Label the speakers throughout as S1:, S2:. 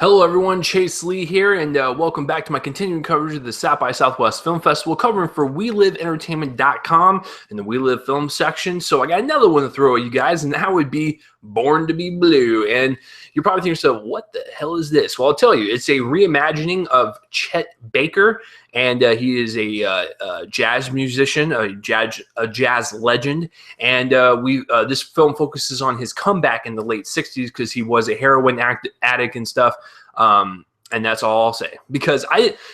S1: Hello everyone, Chase Lee here, and welcome back to my continuing coverage of the South by Southwest Film Festival, covering for WeLiveEntertainment.com in the We Live Film section. So I got another one to throw at you guys, and that would be Born to Be Blue. And you're probably thinking to yourself, what the hell is this? Well, I'll tell you, it's a reimagining of Chet Baker, and he is a jazz musician, a jazz legend. And this film focuses on his comeback in the late 60s because he was a heroin addict and stuff. And that's all I'll say. Because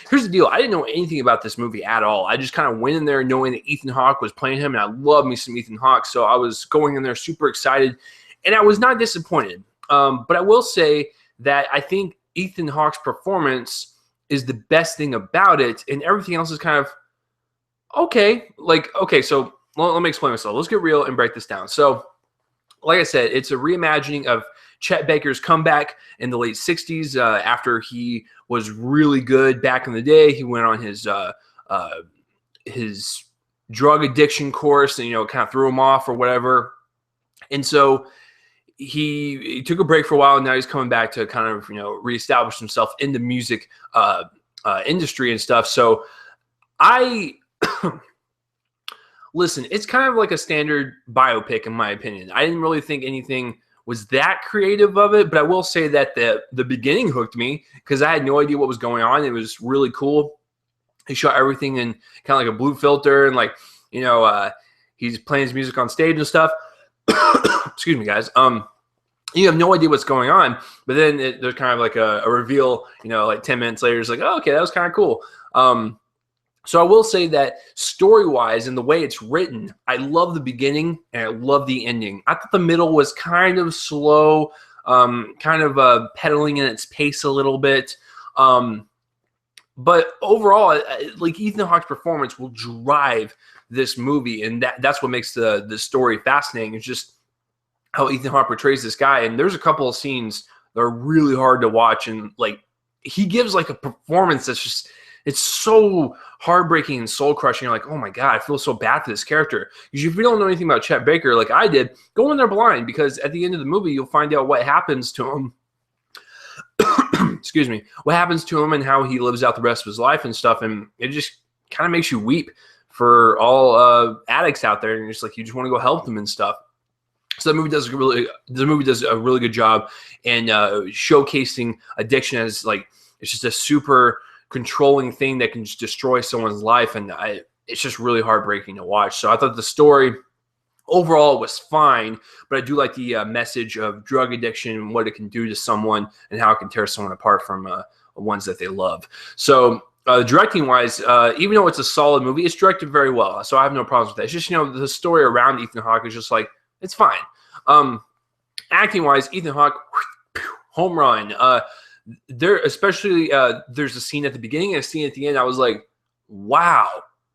S1: here's the deal. I didn't know anything about this movie at all. I just kind of went in there knowing that Ethan Hawke was playing him, and I love me some Ethan Hawke. So I was going in there super excited, and I was not disappointed. But I will say that I think Ethan Hawke's performance is the best thing about it, and everything else is kind of okay. So let me explain myself. Let's get real and break this down. So, like I said, it's a reimagining of Chet Baker's comeback in the late 60s after he was really good back in the day. He went on his drug addiction course and, kind of threw him off or whatever. And so he took a break for a while, and now he's coming back to kind of, reestablish himself in the music industry and stuff. So listen, it's kind of like a standard biopic in my opinion. I didn't really think anything was that creative of it, but I will say that the beginning hooked me because I had no idea what was going on. It was really cool. He shot everything in kind of like a blue filter, and he's playing his music on stage and stuff. Excuse me, guys. You have no idea what's going on, but then there's kind of like a reveal, like 10 minutes later, it's like, oh, okay, that was kind of cool. So I will say that story-wise and the way it's written, I love the beginning and I love the ending. I thought the middle was kind of slow, pedaling in its pace a little bit. But overall, like Ethan Hawke's performance will drive this movie, and that's what makes the story fascinating. It's just how Ethan Hawke portrays this guy. And there's a couple of scenes that are really hard to watch, and like he gives like a performance that's just, it's so heartbreaking and soul-crushing. You're like, oh my God, I feel so bad for this character. Because if you don't know anything about Chet Baker like I did, go in there blind, because at the end of the movie, you'll find out what happens to him. Excuse me. What happens to him and how he lives out the rest of his life and stuff. And it just kind of makes you weep for all addicts out there. And you're just like, you just want to go help them and stuff. So the movie does a really good job in showcasing addiction as like, it's just a super controlling thing that can just destroy someone's life, and it's just really heartbreaking to watch. So I thought the story overall was fine, but I do like the message of drug addiction and what it can do to someone and how it can tear someone apart from ones that they love. So directing wise, even though it's a solid movie, it's directed very well, so I have no problems with that. It's just, the story around Ethan Hawke is just like, it's fine. Acting wise, Ethan Hawke, home run. There's a scene at the beginning and a scene at the end. I was like, wow.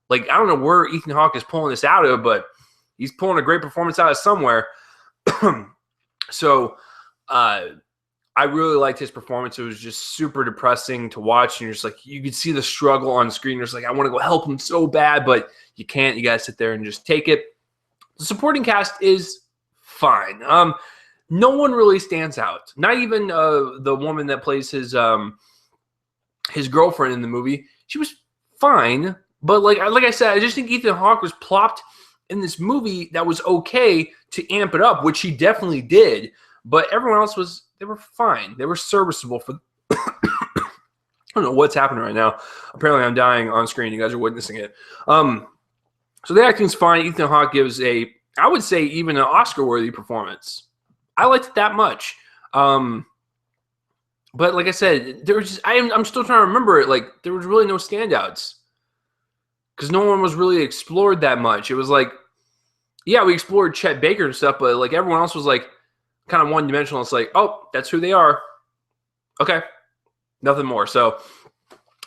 S1: Like, I don't know where Ethan Hawke is pulling this out of, but he's pulling a great performance out of somewhere. So I really liked his performance. It was just super depressing to watch. And you're just like, you could see the struggle on screen. You're just like, I want to go help him so bad, but you can't. You got to sit there and just take it. The supporting cast is fine. No one really stands out. Not even the woman that plays his girlfriend in the movie. She was fine, but like I said, I just think Ethan Hawke was plopped in this movie that was okay to amp it up, which he definitely did. But everyone else they were fine. They were serviceable for. I don't know what's happening right now. Apparently, I'm dying on screen. You guys are witnessing it. So the acting's fine. Ethan Hawke gives I would say, even an Oscar-worthy performance. I liked it that much. But like I said, there was just, I'm still trying to remember it. Like, there was really no standouts because no one was really explored that much. It was like, yeah, we explored Chet Baker and stuff, but like everyone else was like kind of one-dimensional. It's like, oh, that's who they are. Okay, nothing more. So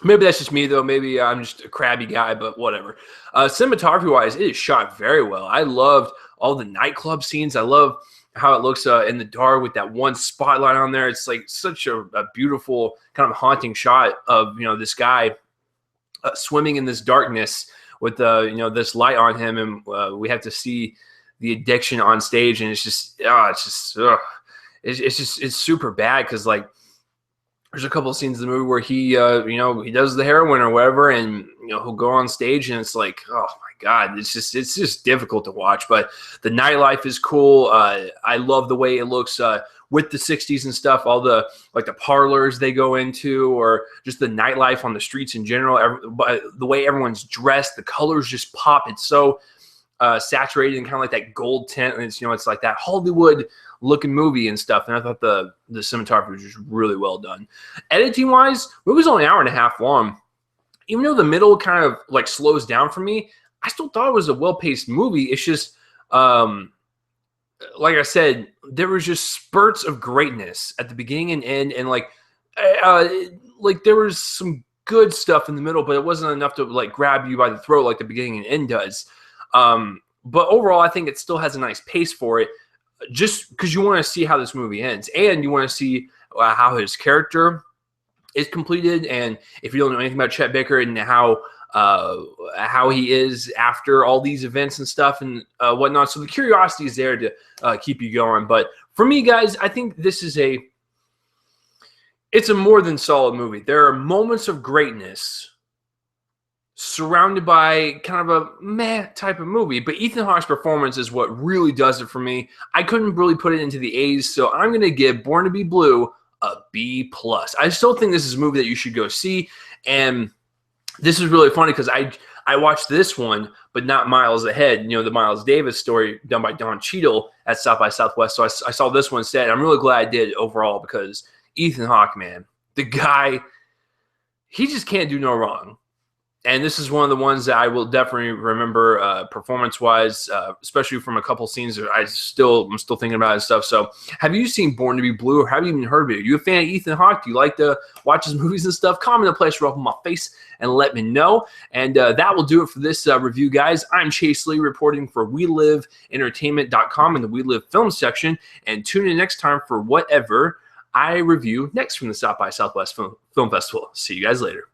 S1: maybe that's just me, though. Maybe I'm just a crabby guy, but whatever. Cinematography-wise, it is shot very well. I loved all the nightclub scenes. I love how it looks in the dark with that one spotlight on there. It's like such a beautiful kind of haunting shot of, this guy swimming in this darkness with, this light on him. And we have to see the addiction on stage. And it's just, it's super bad. Cause like there's a couple of scenes in the movie where he, you know, he does the heroin or whatever, and you know he'll go on stage, and it's like, oh my god, it's just difficult to watch. But the nightlife is cool. I love the way it looks with the '60s and stuff. All the like the parlors they go into, or just the nightlife on the streets in general. The way everyone's dressed, the colors just pop. It's so saturated and kind of like that gold tint, and it's, you know, it's like that Hollywood looking movie and stuff. And I thought the cinematography was just really well done. Editing wise, it was only an hour and a half long. Even though the middle kind of like slows down for me, I still thought it was a well-paced movie. It's just like I said, there was just spurts of greatness at the beginning and end, and like there was some good stuff in the middle, but it wasn't enough to like grab you by the throat like the beginning and end does. But overall, I think it still has a nice pace for it, just because you want to see how this movie ends, and you want to see how his character is completed. And if you don't know anything about Chet Baker and how he is after all these events and stuff and whatnot, so the curiosity is there to keep you going. But for me, guys, I think this is it's a more than solid movie. There are moments of greatness surrounded by kind of a meh type of movie, but Ethan Hawke's performance is what really does it for me. I couldn't really put it into the A's, so I'm going to give Born to Be Blue a B+. I still think this is a movie that you should go see, and this is really funny because I watched this one, but not Miles Ahead, you know, the Miles Davis story done by Don Cheadle at South by Southwest, so I saw this one instead. I'm really glad I did overall, because Ethan Hawke, man, the guy, he just can't do no wrong. And this is one of the ones that I will definitely remember performance-wise, especially from a couple scenes that I'm still thinking about and stuff. So have you seen Born to Be Blue, or have you even heard of it? Are you a fan of Ethan Hawke? Do you like to watch his movies and stuff? Comment in the place up on my face and let me know. And that will do it for this review, guys. I'm Chase Lee reporting for WeLiveEntertainment.com in the We Live Film section. And tune in next time for whatever I review next from the South by Southwest Film Festival. See you guys later.